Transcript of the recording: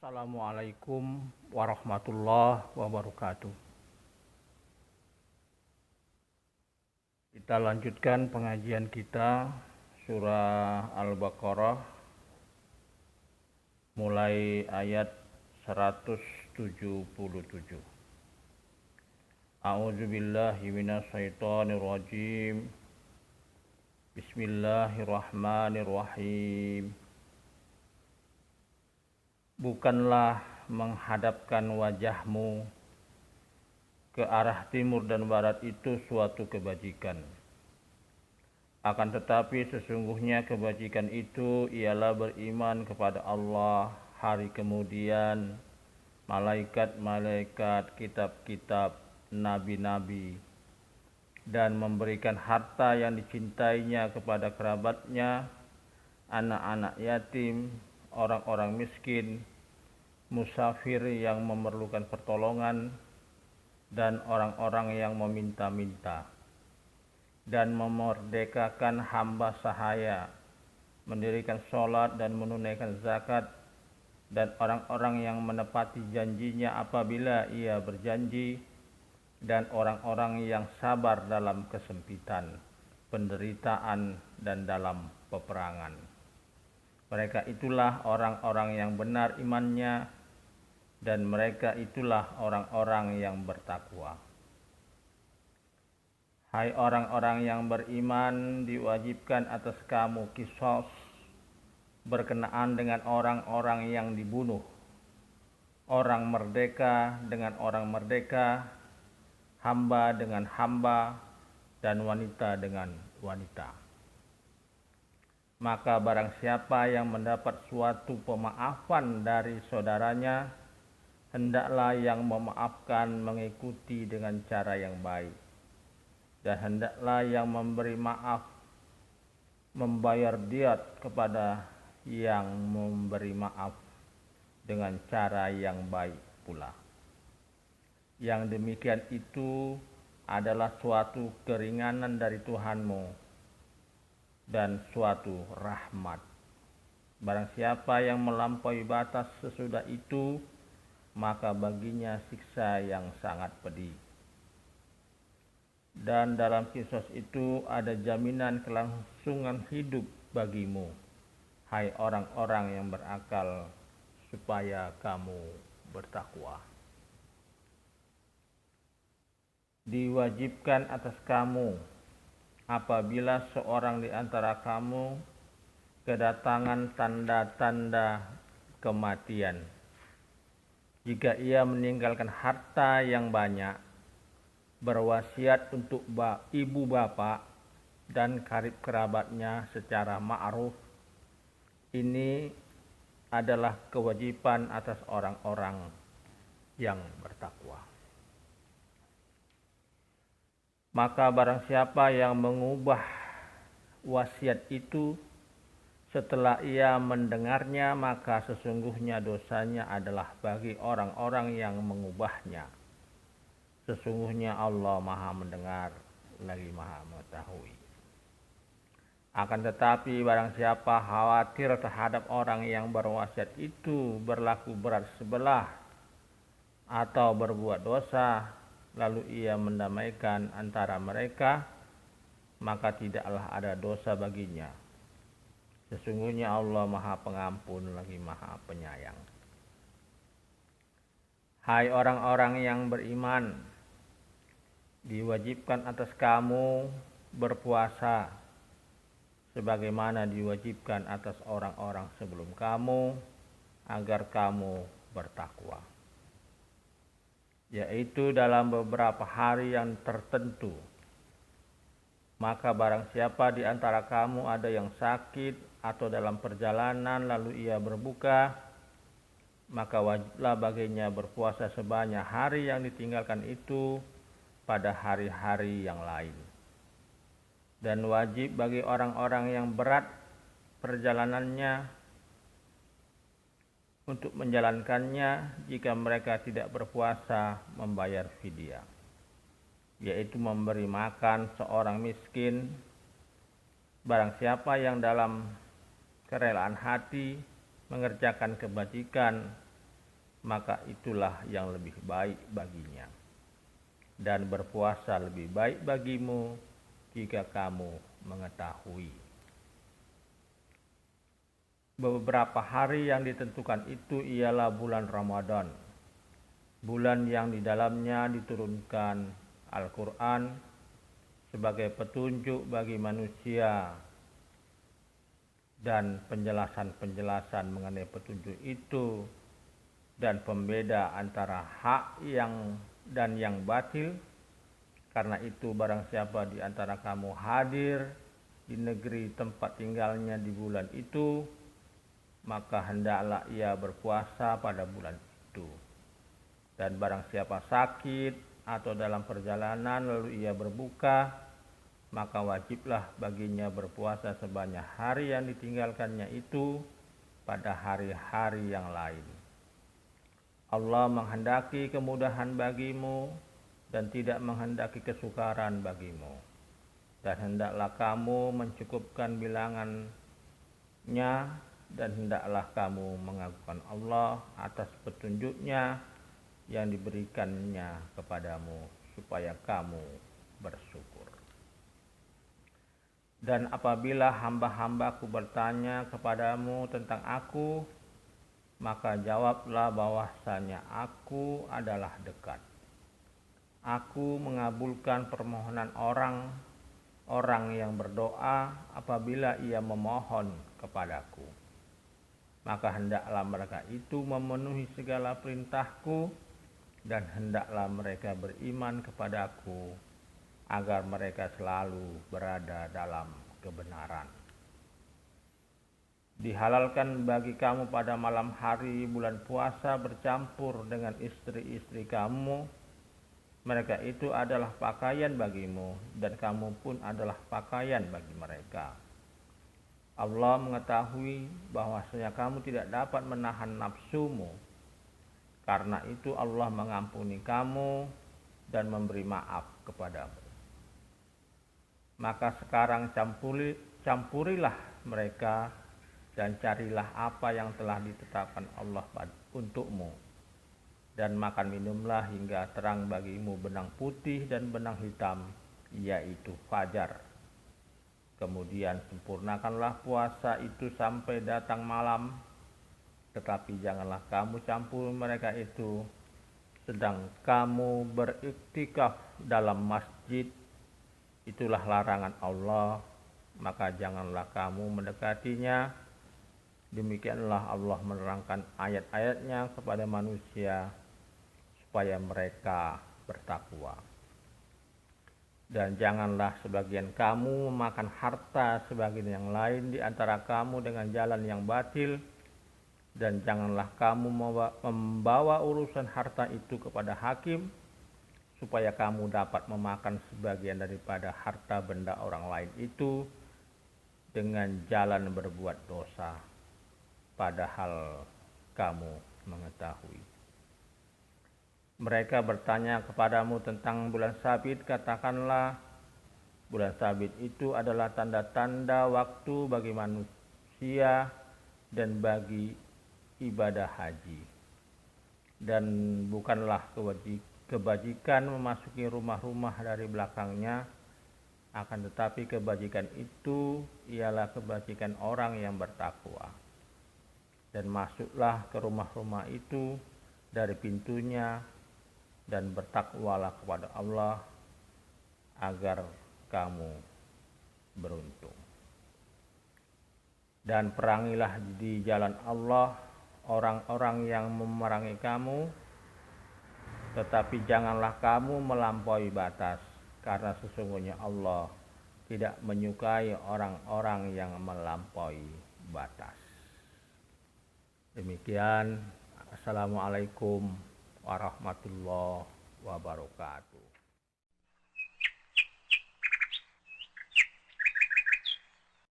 Assalamualaikum warahmatullahi wabarakatuh. Kita lanjutkan pengajian kita surah Al-Baqarah mulai ayat 177. A'udzubillahi minasyaitonirrajim. Bismillahirrahmanirrahim. Bukanlah menghadapkan wajahmu ke arah timur dan barat itu suatu kebajikan. Akan tetapi sesungguhnya kebajikan itu ialah beriman kepada Allah, hari kemudian, malaikat-malaikat, kitab-kitab, nabi-nabi, dan memberikan harta yang dicintainya kepada kerabatnya, anak-anak yatim, orang-orang miskin, musafir yang memerlukan pertolongan, dan orang-orang yang meminta-minta, dan memerdekakan hamba sahaya, mendirikan sholat dan menunaikan zakat, dan orang-orang yang menepati janjinya apabila ia berjanji, dan orang-orang yang sabar dalam kesempitan, penderitaan, dan dalam peperangan. Mereka itulah orang-orang yang benar imannya, dan mereka itulah orang-orang yang bertakwa. Hai orang-orang yang beriman, diwajibkan atas kamu qisas berkenaan dengan orang-orang yang dibunuh, orang merdeka dengan orang merdeka, hamba dengan hamba, dan wanita dengan wanita. Maka barang siapa yang mendapat suatu pemaafan dari saudaranya, hendaklah yang memaafkan mengikuti dengan cara yang baik, dan hendaklah yang memberi maaf membayar diat kepada yang memberi maaf dengan cara yang baik pula. Yang demikian itu adalah suatu keringanan dari Tuhanmu dan suatu rahmat. Barang siapa yang melampaui batas sesudah itu, maka baginya siksa yang sangat pedih. Dan dalam qisas itu ada jaminan kelangsungan hidup bagimu, hai orang-orang yang berakal, supaya kamu bertakwa. Diwajibkan atas kamu apabila seorang di antara kamu kedatangan tanda-tanda kematian, jika ia meninggalkan harta yang banyak, berwasiat untuk ibu bapak dan karib kerabatnya secara ma'ruf. Ini adalah kewajiban atas orang-orang yang bertakwa. Maka barang siapa yang mengubah wasiat itu setelah ia mendengarnya, maka sesungguhnya dosanya adalah bagi orang-orang yang mengubahnya. Sesungguhnya Allah Maha mendengar lagi Maha mengetahui. Akan tetapi barang siapa khawatir terhadap orang yang berwasiat itu berlaku berat sebelah atau berbuat dosa, lalu ia mendamaikan antara mereka, maka tidaklah ada dosa baginya. Sesungguhnya Allah Maha Pengampun lagi Maha Penyayang. Hai orang-orang yang beriman, diwajibkan atas kamu berpuasa sebagaimana diwajibkan atas orang-orang sebelum kamu, agar kamu bertakwa, yaitu dalam beberapa hari yang tertentu. Maka barang siapa di antara kamu ada yang sakit atau dalam perjalanan lalu ia berbuka, maka wajiblah baginya berpuasa sebanyak hari yang ditinggalkan itu pada hari-hari yang lain. Dan wajib bagi orang-orang yang berat perjalanannya untuk menjalankannya, jika mereka tidak berpuasa, membayar fidyah, yaitu memberi makan seorang miskin. Barang siapa yang dalam kerelaan hati mengerjakan kebajikan maka itulah yang lebih baik baginya. Dan berpuasa lebih baik bagimu jika kamu mengetahui. Beberapa hari yang ditentukan itu ialah bulan Ramadan, bulan yang di dalamnya diturunkan Al-Quran sebagai petunjuk bagi manusia, dan penjelasan-penjelasan mengenai petunjuk itu dan pembeda antara hak dan yang batil. Karena itu barang siapa di antara kamu hadir di negeri tempat tinggalnya di bulan itu, maka hendaklah ia berpuasa pada bulan itu. Dan barang siapa sakit atau dalam perjalanan lalu ia berbuka, maka wajiblah baginya berpuasa sebanyak hari yang ditinggalkannya itu pada hari-hari yang lain. Allah menghendaki kemudahan bagimu dan tidak menghendaki kesukaran bagimu. Dan hendaklah kamu mencukupkan bilangannya, dan hendaklah kamu mengagungkan Allah atas petunjuknya yang diberikannya kepadamu, supaya kamu bersyukur. Dan apabila hamba-hambaku bertanya kepadamu tentang aku, maka jawablah bahwasanya aku adalah dekat. Aku mengabulkan permohonan orang yang berdoa apabila ia memohon kepadaku. Maka hendaklah mereka itu memenuhi segala perintahku, dan hendaklah mereka beriman kepadaku, agar mereka selalu berada dalam kebenaran. Dihalalkan bagi kamu pada malam hari bulan puasa bercampur dengan istri-istri kamu. Mereka itu adalah pakaian bagimu, dan kamu pun adalah pakaian bagi mereka. Allah mengetahui bahwasanya kamu tidak dapat menahan nafsumu. Karena itu Allah mengampuni kamu dan memberi maaf kepadamu. Maka sekarang campurilah mereka dan carilah apa yang telah ditetapkan Allah untukmu. Dan makan minumlah hingga terang bagimu benang putih dan benang hitam, yaitu fajar. Kemudian sempurnakanlah puasa itu sampai datang malam. Tetapi janganlah kamu campur mereka itu sedang kamu beriktikaf dalam masjid. Itulah larangan Allah, maka janganlah kamu mendekatinya. Demikianlah Allah menerangkan ayat-ayatnya kepada manusia supaya mereka bertakwa. Dan janganlah sebagian kamu memakan harta sebagian yang lain di antara kamu dengan jalan yang batil. Dan janganlah kamu membawa urusan harta itu kepada hakim, supaya kamu dapat memakan sebagian daripada harta benda orang lain itu dengan jalan berbuat dosa, padahal kamu mengetahui. Mereka bertanya kepadamu tentang bulan sabit, katakanlah, bulan sabit itu adalah tanda-tanda waktu bagi manusia dan bagi ibadah haji. Dan bukanlah kebajikan memasuki rumah-rumah dari belakangnya, akan tetapi kebajikan itu ialah kebajikan orang yang bertakwa. Dan masuklah ke rumah-rumah itu dari pintunya, dan bertakwalah kepada Allah agar kamu beruntung. Dan perangilah di jalan Allah orang-orang yang memerangi kamu, tetapi janganlah kamu melampaui batas, karena sesungguhnya Allah tidak menyukai orang-orang yang melampaui batas. Demikian, Assalamualaikum warahmatullahi wabarakatuh.